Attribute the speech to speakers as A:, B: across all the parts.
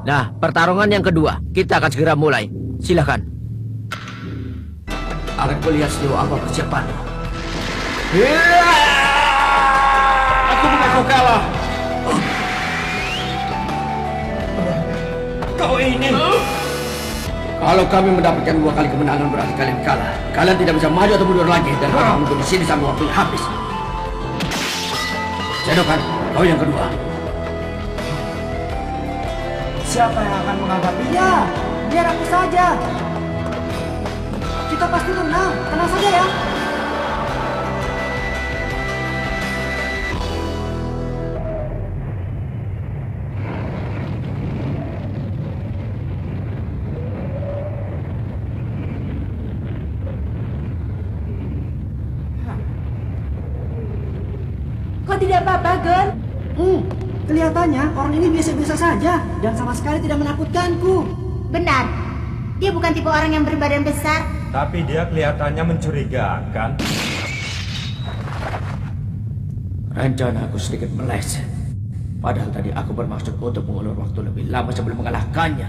A: Nah, pertarungan yang kedua, kita akan segera mulai. Silahkan. Akan kulihat sejauh apa persiapanmu.
B: Aku mengaku kalah. Kau ini...
A: Kalau kami mendapatkan 2 kali kemenangan berarti kalian kalah. Kalian tidak bisa maju atau mundur lagi dan akan menunggu di sini sampai waktunya habis. Sedokan, kau yang kedua.
C: Siapa yang akan menghadapinya? Biar aku saja. Kita pasti menang. Tenang saja ya.
D: Kau tidak apa-apa, Gon?
C: Kelihatannya orang ini biasa-biasa saja dan sama sekali tidak menakutkanku.
D: Benar. Dia bukan tipe orang yang berbadan besar.
B: Tapi dia kelihatannya mencurigakan.
A: Rencana aku sedikit meleset. Padahal tadi aku bermaksud untuk mengulur waktu lebih lama sebelum mengalahkannya.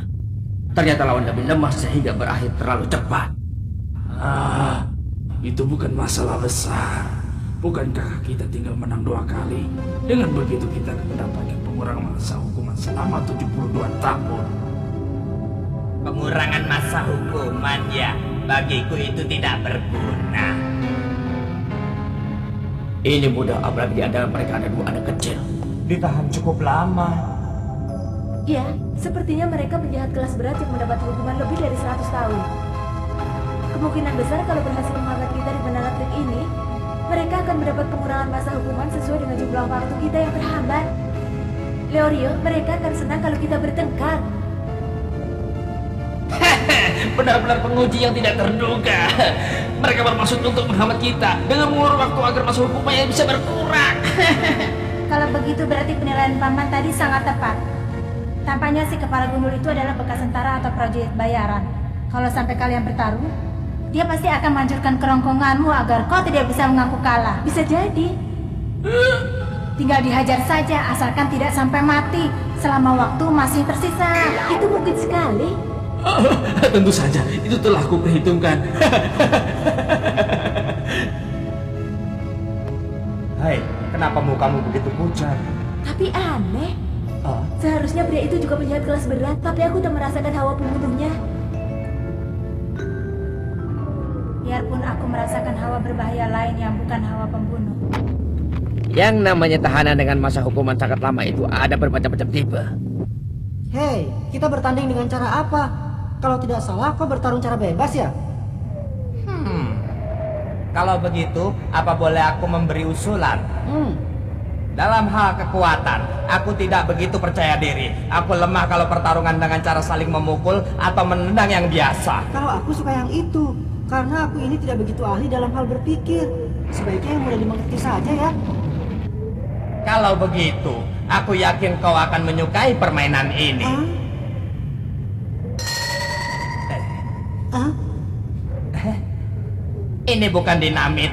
A: Ternyata lawan lebih lemah sehingga berakhir terlalu cepat.
E: Itu bukan masalah besar. Bukankah kita tinggal menang 2 kali? Dengan begitu kita akan mendapatkan pengurangan masa hukuman selama 72 tahun.
F: Pengurangan masa hukuman ya, bagiku itu tidak berguna.
A: Ini mudah apalagi di antara mereka ada 2 anak kecil.
B: Ditahan cukup lama.
D: Ya, sepertinya mereka penjahat kelas berat yang mendapat hukuman lebih dari 100 tahun. Kemungkinan besar kalau berhasil mengangkat kita di menara trik ini, mereka akan mendapat pengurangan masa hukuman sesuai dengan jumlah waktu kita yang terhambat. Leorio, mereka akan senang kalau kita bertengkar.
E: Benar-benar penguji yang tidak terduga. Mereka bermaksud untuk menghambat kita dengan mengulur waktu agar masa hukumannya bisa berkurang.
D: Kalau begitu berarti penilaian Paman tadi sangat tepat. Tampaknya si kepala gundul itu adalah bekas tentara atau prajurit bayaran. Kalau sampai kalian bertarung, dia pasti akan menghancurkan kerongkonganmu agar kau tidak bisa mengaku kalah. Bisa jadi. Tinggal dihajar saja asalkan tidak sampai mati selama waktu masih tersisa. Itu mungkin sekali.
E: Tentu saja, itu telah aku perhitungkan.
B: Hai, kenapa mukamu begitu pucat?
D: Tapi aneh. Seharusnya pria itu juga penjahat kelas berat, tapi aku tak merasakan hawa pembunuhnya. Biarpun aku merasakan hawa berbahaya lain yang bukan hawa pembunuh.
A: Yang namanya tahanan dengan masa hukuman sangat lama itu ada bermacam-macam tipe.
C: Hei, kita bertanding dengan cara apa? Kalau tidak salah, kau bertarung cara bebas ya?
F: Kalau begitu, apa boleh aku memberi usulan? Dalam hal kekuatan, aku tidak begitu percaya diri. Aku lemah kalau pertarungan dengan cara saling memukul atau menendang yang biasa.
C: Kalau aku suka yang itu, karena aku ini tidak begitu ahli dalam hal berpikir. Sebaiknya yang mudah dimengerti saja ya.
F: Kalau begitu, aku yakin kau akan menyukai permainan ini. Ini bukan dinamit.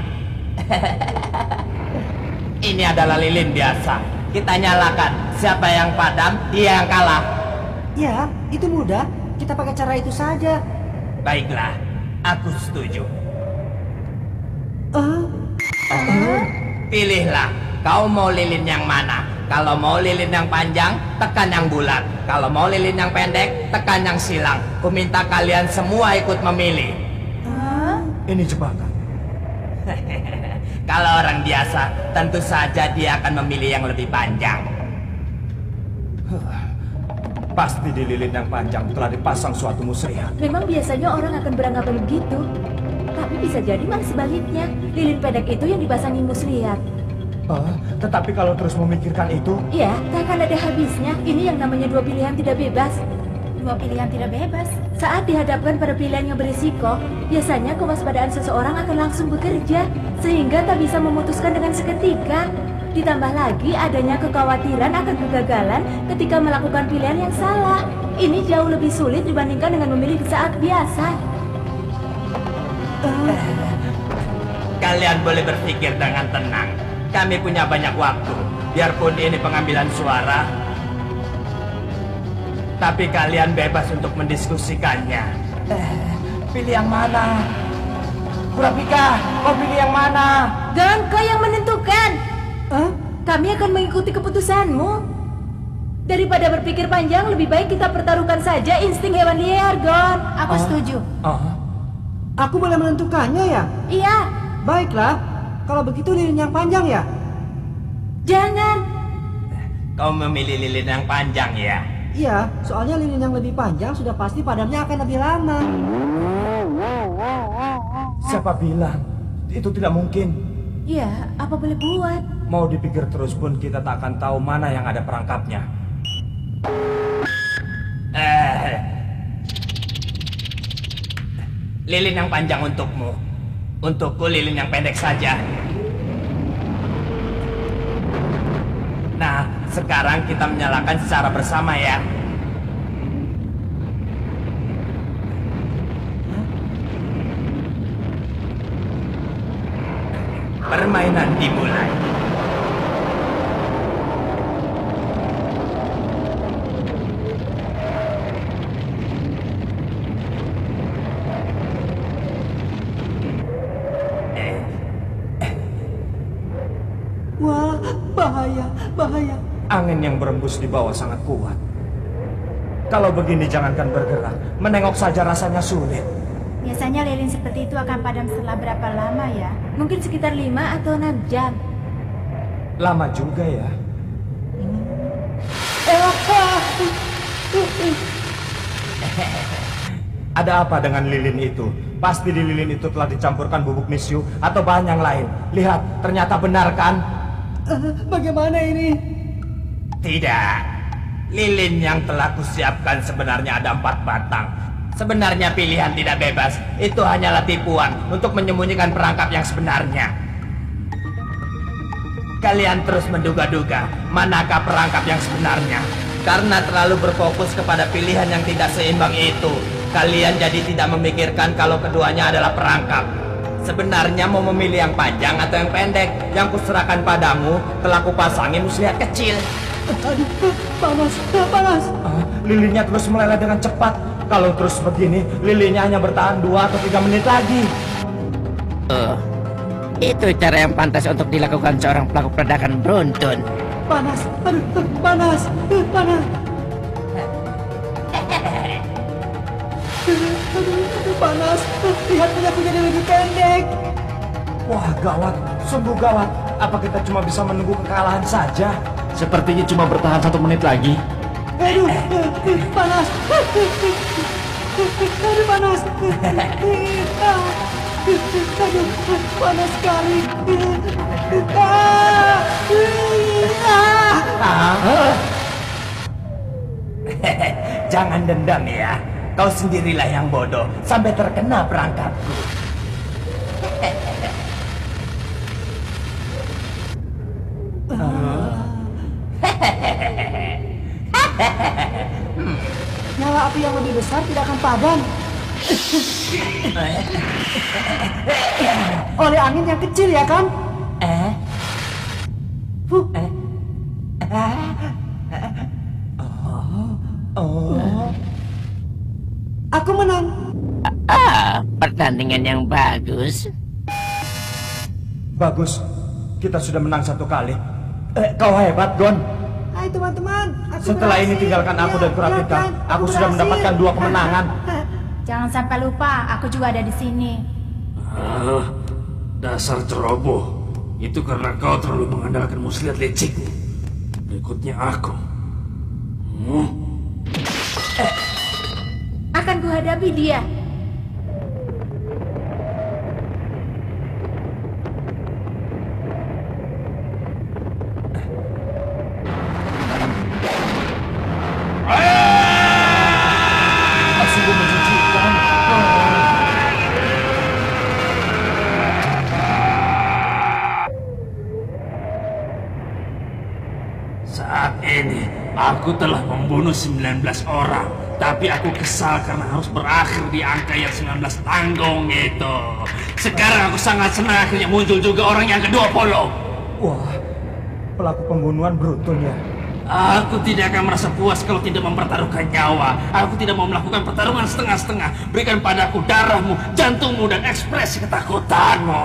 F: Ini adalah lilin biasa. Kita nyalakan. Siapa yang padam, dia yang kalah.
C: Ya, itu mudah. Kita pakai cara itu saja.
F: Baiklah, aku setuju. Pilihlah, kau mau lilin yang mana? Kalau mau lilin yang panjang, tekan yang bulat. Kalau mau lilin yang pendek, tekan yang silang. Ku minta kalian semua ikut memilih.
B: Ini jebakan.
F: Kalau orang biasa, tentu saja dia akan memilih yang lebih panjang.
B: Pasti di lilin yang panjang telah dipasang suatu muslihat.
D: Memang biasanya orang akan beranggapan begitu. Tapi bisa jadi malah sebaliknya. Lilin pendek itu yang dipasangi muslihat.
B: Tetapi kalau terus memikirkan itu...
D: Ya, tak akan ada habisnya. Ini yang namanya 2 pilihan tidak bebas. 2 pilihan tidak bebas? Saat dihadapkan pada pilihan yang berisiko, biasanya kewaspadaan seseorang akan langsung bekerja, sehingga tak bisa memutuskan dengan seketika. Ditambah lagi adanya kekhawatiran akan kegagalan ketika melakukan pilihan yang salah. Ini jauh lebih sulit dibandingkan dengan memilih di saat biasa.
F: Kalian boleh berpikir dengan tenang. Kami punya banyak waktu. Biarpun ini pengambilan suara. Tapi kalian bebas untuk mendiskusikannya. Pilih yang mana? Kurapika, kau pilih yang mana?
D: Gon, kau yang menentukan.
C: Hah?
D: Kami akan mengikuti keputusanmu. Daripada berpikir panjang, lebih baik kita pertaruhkan saja insting hewan liar, Gon. Aku setuju.
C: Aku boleh menentukannya ya?
D: Iya.
C: Baiklah, kalau begitu lilin yang panjang ya?
D: Jangan.
F: Kau memilih lilin yang panjang ya?
C: Iya, soalnya lilin yang lebih panjang sudah pasti padamnya akan lebih lama.
B: Siapa bilang? Itu tidak mungkin.
D: Ya, apa boleh buat?
B: Mau dipikir terus pun kita tak akan tahu mana yang ada perangkapnya.
F: Lilin yang panjang untukmu. Untukku lilin yang pendek saja. Nah, sekarang kita menyalakan secara bersama ya. Permainan dimulai.
C: Wah, bahaya, bahaya.
B: Angin yang berembus di bawah sangat kuat. Kalau begini jangankan bergerak, menengok saja rasanya sulit.
D: Biasanya lilin seperti itu akan padam setelah berapa lama ya? Mungkin sekitar 5 atau 6 jam.
B: Lama juga ya. Ada apa dengan lilin itu? Pasti di lilin itu telah dicampurkan bubuk misyu atau bahan yang lain. Lihat, ternyata benar kan?
C: Bagaimana ini?
F: Tidak. Lilin yang telah kusiapkan sebenarnya ada 4 batang. Sebenarnya pilihan tidak bebas. Itu hanyalah tipuan untuk menyembunyikan perangkap yang sebenarnya. Kalian terus menduga-duga manakah perangkap yang sebenarnya. Karena terlalu berfokus kepada pilihan yang tidak seimbang itu, kalian jadi tidak memikirkan kalau keduanya adalah perangkap. Sebenarnya mau memilih yang panjang atau yang pendek. Yang kuserahkan padamu telah kupasangin muslihat kecil.
C: Aduh, panas, panas.
B: Lilinnya terus meleleh dengan cepat. Kalau terus begini, lilinnya hanya bertahan 2 atau 3 menit lagi.
A: Itu cara yang pantas untuk dilakukan seorang pelaku perdagangan beruntun.
C: Panas, aduh, panas, panas. Aduh, panas. Lihat punyaku jadi lebih pendek.
B: Wah, gawat, sungguh gawat. Apa kita cuma bisa menunggu kekalahan saja?
E: Sepertinya cuma bertahan 1 menit lagi.
C: Aduh, panas. Aduh, panas. Aduh, panas sekali.
F: Jangan dendam ya. Kau sendirilah yang bodoh sampai terkena perangkapku.
C: Nyala api yang lebih besar tidak akan padam. Oleh angin yang kecil ya kan? Aku menang.
A: Pertandingan yang bagus.
B: Bagus, kita sudah menang 1 kali. Kau hebat, Gon.
C: Hai teman-teman, aku
B: Setelah ini
C: berhasil.
B: tinggalkan aku dan Kurapika.
C: kan?
B: Aku sudah
C: berhasil.
B: mendapatkan 2 kemenangan.
D: Jangan sampai lupa, aku juga ada di sini.
E: Dasar ceroboh. Itu karena kau terlalu mengandalkan muslihat lecikmu. Berikutnya aku.
D: Akan kuhadapi dia.
B: Sungguh menjijikkan.
E: Saat ini aku telah membunuh 19 orang. Tapi aku kesal karena harus berakhir di angka yang 19 tanggung itu. Sekarang aku sangat senang akhirnya muncul juga orang yang ke-20.
B: Wah, pelaku pembunuhan beruntun ya.
E: Aku tidak akan merasa puas kalau tidak mempertaruhkan nyawa. Aku tidak mau melakukan pertarungan setengah-setengah. Berikan padaku darahmu, jantungmu, dan ekspresi ketakutanmu.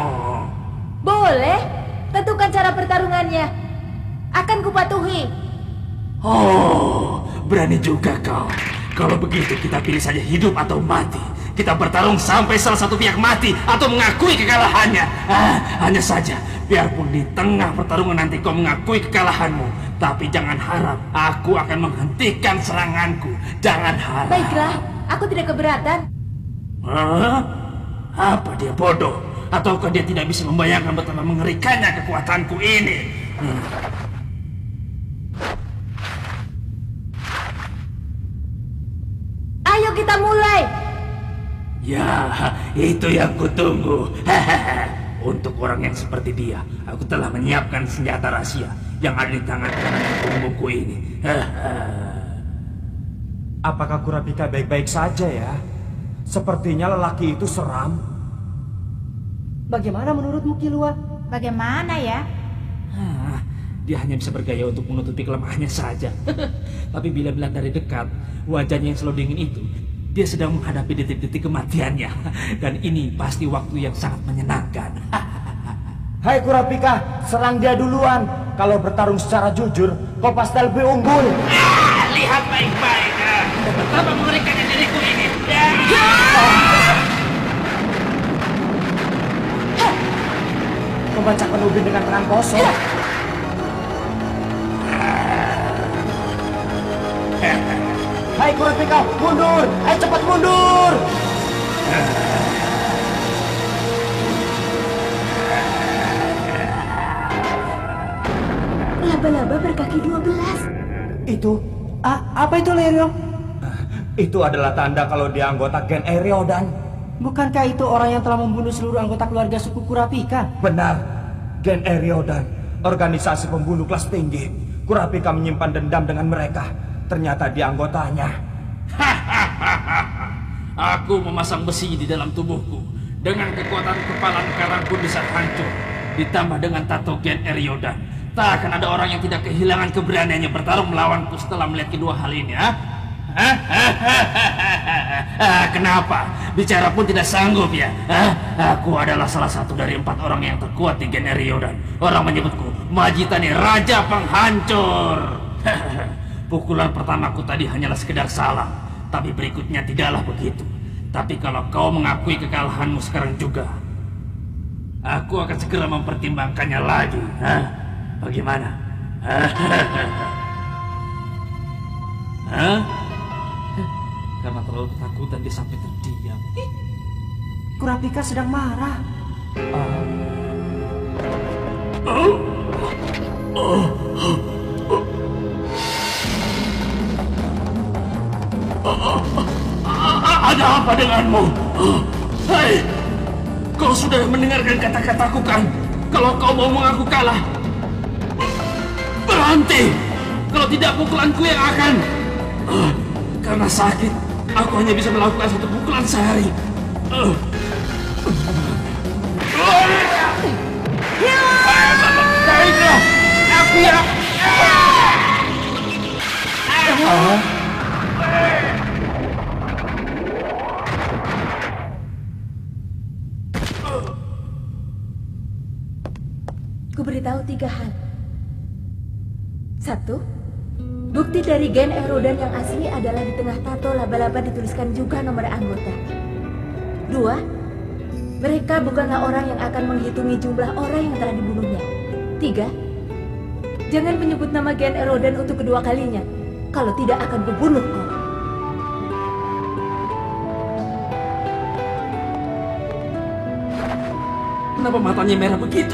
D: Boleh. Tentukan cara pertarungannya. Akan kupatuhi.
E: Oh, berani juga kau. Kalau begitu kita pilih saja hidup atau mati. Kita bertarung sampai salah satu pihak mati atau mengakui kekalahannya. Hanya saja, biarpun di tengah pertarungan nanti kau mengakui kekalahanmu, tapi jangan harap aku akan menghentikan seranganku. Jangan harap.
D: Baiklah, aku tidak keberatan.
E: Hah? Apa dia bodoh? Ataukah dia tidak bisa membayangkan betapa mengerikannya kekuatanku ini?
D: Ayo kita mulai.
E: Ya, itu yang kutunggu. Untuk orang yang seperti dia, aku telah menyiapkan senjata rahasia yang ada di tangan kanan punggungku ini.
B: Apakah Kurapika baik-baik saja ya? Sepertinya lelaki itu seram.
C: Bagaimana menurutmu Kilua?
D: Bagaimana ya?
E: Dia hanya bisa bergaya untuk menutupi kelemahannya saja. Tapi bila melihat dari dekat, wajahnya yang selalu dingin itu, dia sedang menghadapi detik-detik kematiannya. Dan ini pasti waktu yang sangat menyenangkan.
B: Hai Kurapika, serang dia duluan. Kalau bertarung secara jujur, kau pasti lebih unggul.
E: Lihat baik-baik. Betapa mengerikannya diriku ini.
B: Membacakan ubin dengan tangan kosong. Hai Kurapika, mundur! Ayo cepat mundur!
D: Laba-laba berkaki 12.
C: Itu, apa itu Lerio?
B: Itu adalah tanda kalau dia anggota Gen Eriodan.
C: Bukankah itu orang yang telah membunuh seluruh anggota keluarga suku Kurapika?
B: Benar, Gen Eriodan, organisasi pembunuh kelas tinggi. Kurapika menyimpan dendam dengan mereka. Ternyata dia anggotanya.
E: Aku memasang besi di dalam tubuhku. Dengan kekuatan kepalan karang pun bisa hancur. Ditambah dengan tato Gen Eriodan. Tak akan ada orang yang tidak kehilangan keberaniannya bertarung melawanku setelah melihat kedua hal ini, kenapa? Bicara pun tidak sanggup ya? Aku adalah salah satu dari 4 orang yang terkuat di Gen Eriodan. Orang menyebutku Majitani Raja Penghancur. Pukulan pertamaku tadi hanyalah sekedar salah, tapi berikutnya tidaklah begitu. Tapi kalau kau mengakui kekalahanmu sekarang juga, aku akan segera mempertimbangkannya lagi. Bagaimana? Karena terlalu ketakutan dia sampai terdiam.
C: Kurapika sedang marah.
E: Ada apa denganmu? Hei, kau sudah mendengarkan kata-kataku kan? Kalau kau mau mengaku kalah, berhenti. Kalau tidak, pukulanku yang akan. Karena sakit, aku hanya bisa melakukan 1 pukulan sehari. Baiklah, aku yang.
D: Ku beritahu 3 hal. 1. Bukti dari Gen Eriodan yang asli adalah di tengah tato laba-laba dituliskan juga nomor anggota. 2. Mereka bukanlah orang yang akan menghitungi jumlah orang yang telah dibunuhnya. 3. Jangan menyebut nama Gen Eriodan untuk kedua kalinya. Kalau tidak akan kubunuh kau.
E: Kenapa matanya merah begitu?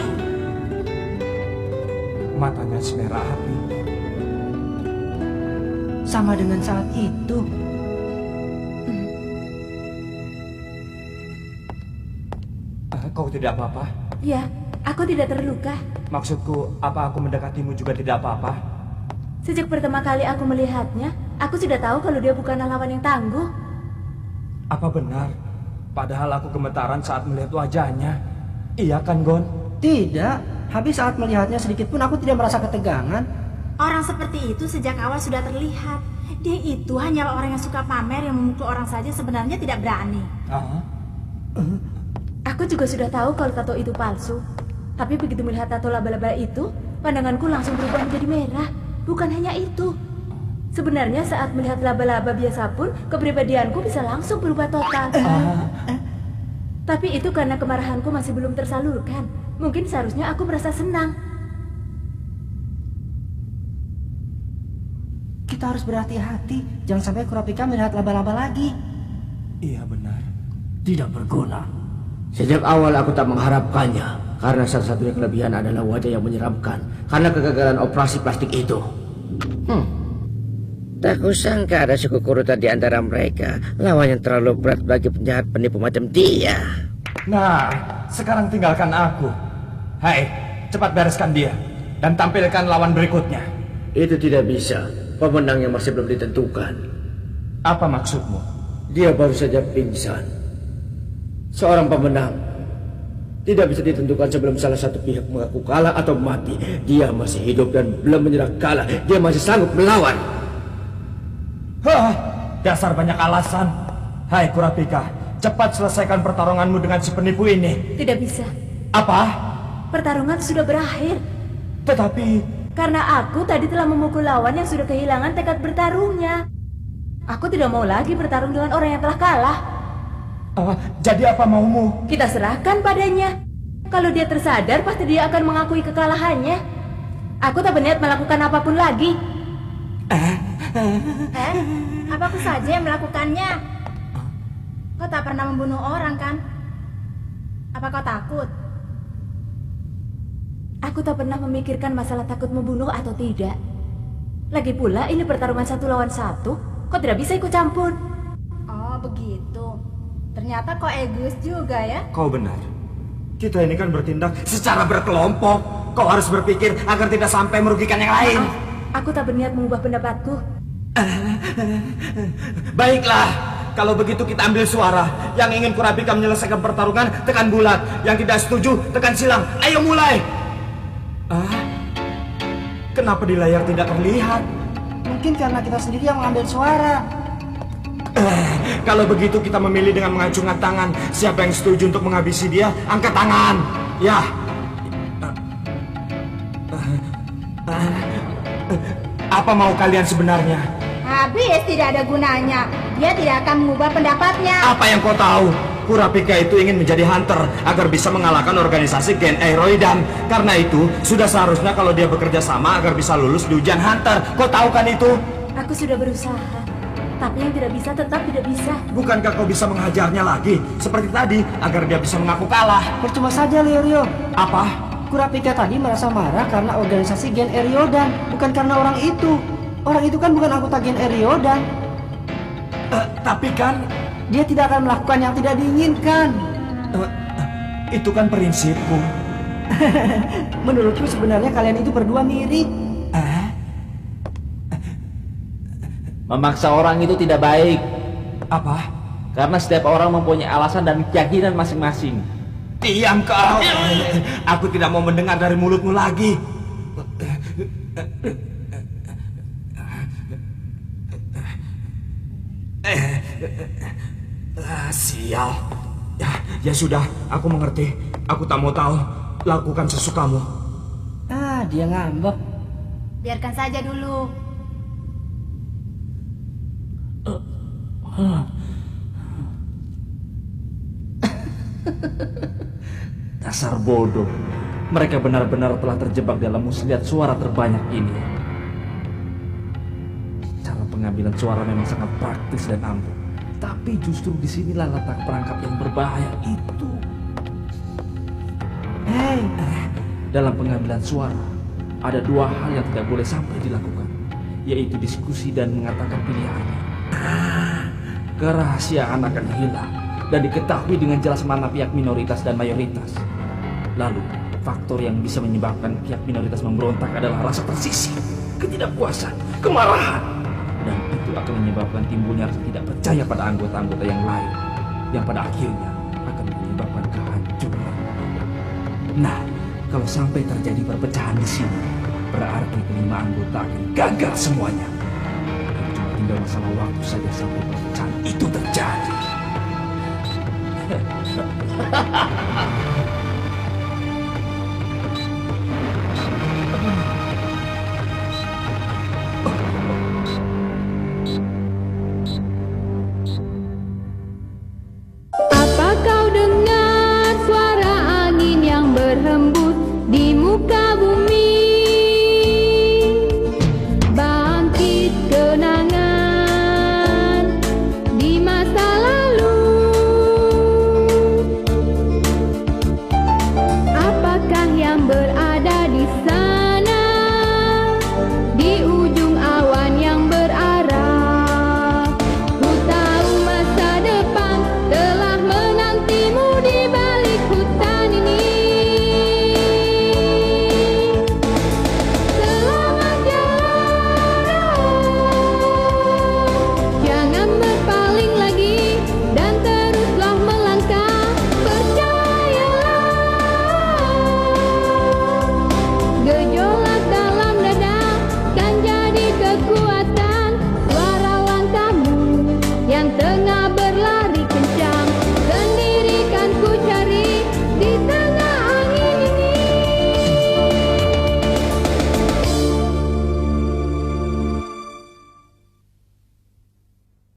B: Matanya semerah api.
C: Sama dengan saat itu.
B: Kau tidak apa-apa?
D: Ya, aku tidak terluka.
B: Maksudku, apa aku mendekatimu juga tidak apa-apa?
D: Sejak pertama kali aku melihatnya, aku sudah tahu kalau dia bukanlah lawan yang tangguh.
B: Apa benar? Padahal aku gemetaran saat melihat wajahnya. Iya kan, Gon?
C: Tidak, habis saat melihatnya sedikit pun aku tidak merasa ketegangan.
D: Orang seperti itu sejak awal sudah terlihat. Dia itu hanyalah orang yang suka pamer, yang memukul orang saja sebenarnya tidak berani. Aku juga sudah tahu kalau tato itu palsu. Tapi begitu melihat tato laba-laba itu, pandanganku langsung berubah menjadi merah. Bukan hanya itu. Sebenarnya saat melihat laba-laba biasa pun, kepribadianku bisa langsung berubah total. Tapi itu karena kemarahanku masih belum tersalurkan. Mungkin seharusnya aku merasa senang.
C: Kita harus berhati-hati. Jangan sampai Kurapika melihat laba-laba lagi.
B: Iya benar.
A: Tidak berguna. Sejak awal aku tak mengharapkannya. Karena satu-satunya kelebihan adalah wajah yang menyeramkan. Karena kegagalan operasi plastik itu. Tak kusangka ada suku kurutan di antara mereka. Lawan yang terlalu berat bagi penjahat penipu macam dia.
B: Nah, sekarang tinggalkan aku. Hai, cepat bereskan dia. Dan tampilkan lawan berikutnya.
A: Itu tidak bisa. Pemenangnya masih belum ditentukan.
B: Apa maksudmu?
A: Dia baru saja pingsan. Seorang pemenang tidak bisa ditentukan sebelum salah satu pihak mengaku kalah atau mati. Dia masih hidup dan belum menyerah kalah. Dia masih sanggup melawan.
B: Hah, dasar banyak alasan. Hai Kurapika, cepat selesaikan pertarunganmu dengan si penipu ini.
D: Tidak bisa.
B: Apa?
D: Pertarungan sudah berakhir.
B: Tetapi...
D: Karena aku tadi telah memukul lawan yang sudah kehilangan tekad bertarungnya. Aku tidak mau lagi bertarung dengan orang yang telah kalah.
B: Jadi apa maumu?
D: Kita serahkan padanya. Kalau dia tersadar, pasti dia akan mengakui kekalahannya. Aku tak berniat melakukan apapun lagi. Apa aku saja yang melakukannya? Kau tak pernah membunuh orang, kan? Apa kau takut? Aku tak pernah memikirkan masalah takut membunuh atau tidak. Lagi pula ini pertarungan 1 lawan 1. Kau tidak bisa ikut campur. Oh begitu. Ternyata kau egois juga ya.
B: Kau benar. Kita ini kan bertindak secara berkelompok. Kau harus berpikir agar tidak sampai merugikan yang lain.
D: Aku tak berniat mengubah pendapatku.
B: Baiklah. Kalau begitu kita ambil suara. Yang ingin Kurapika menyelesaikan pertarungan, tekan bulat. Yang tidak setuju, tekan silang. Ayo mulai. Kenapa di layar tidak terlihat?
C: Mungkin karena kita sendiri yang mengambil suara.
B: Kalau begitu kita memilih dengan mengacungkan tangan. Siapa yang setuju untuk menghabisi dia, angkat tangan. Ya. Apa mau kalian sebenarnya?
D: Habis tidak ada gunanya. Dia tidak akan mengubah pendapatnya.
B: Apa yang kau tahu? Kurapika itu ingin menjadi hunter agar bisa mengalahkan organisasi Gen Eroidan. Karena itu, sudah seharusnya kalau dia bekerja sama agar bisa lulus di ujian hunter. Kau tahu kan itu?
D: Aku sudah berusaha. Tapi yang tidak bisa tetap tidak bisa.
B: Bukankah kau bisa menghajarnya lagi? Seperti tadi, agar dia bisa mengaku kalah.
C: Percuma saja, Rio.
B: Apa?
C: Kurapika tadi merasa marah karena organisasi Gen Eriodan, bukan karena orang itu. Orang itu kan bukan anggota Gen Eriodan.
B: Tapi kan...
C: Dia tidak akan melakukan yang tidak diinginkan.
B: Itu kan prinsipku.
C: Menurutku sebenarnya kalian itu berdua mirip.
G: Memaksa orang itu tidak baik.
B: Apa?
G: Karena setiap orang mempunyai alasan dan keyakinan masing-masing.
B: Diam kau. Aku tidak mau mendengar dari mulutmu lagi. Sial. Ya sudah, aku mengerti. Aku tak mau tahu. Lakukan sesukamu.
C: Dia ngambek.
D: Biarkan saja dulu.
G: Dasar bodoh. Mereka benar-benar telah terjebak dalam muslihat suara terbanyak ini. Cara pengambilan suara memang sangat praktis dan ampuh. Tapi justru disinilah letak perangkap yang berbahaya itu. Dalam pengambilan suara, ada 2 hal yang tidak boleh sampai dilakukan, yaitu diskusi dan mengatakan pilihannya. Kerahasiaan akan hilang dan diketahui dengan jelas mana pihak minoritas dan mayoritas. Lalu, faktor yang bisa menyebabkan pihak minoritas memberontak adalah rasa tersisih, ketidakpuasan, kemarahan. Dan itu akan menyebabkan timbulnya rasa tidak percaya pada anggota-anggota yang lain, yang pada akhirnya akan menyebabkan kehancuran. Nah, kalau sampai terjadi perpecahan di sini, berarti kelima anggota akan gagal semuanya. Dan cuma tinggal masalah waktu saja sampai perpecahan itu terjadi.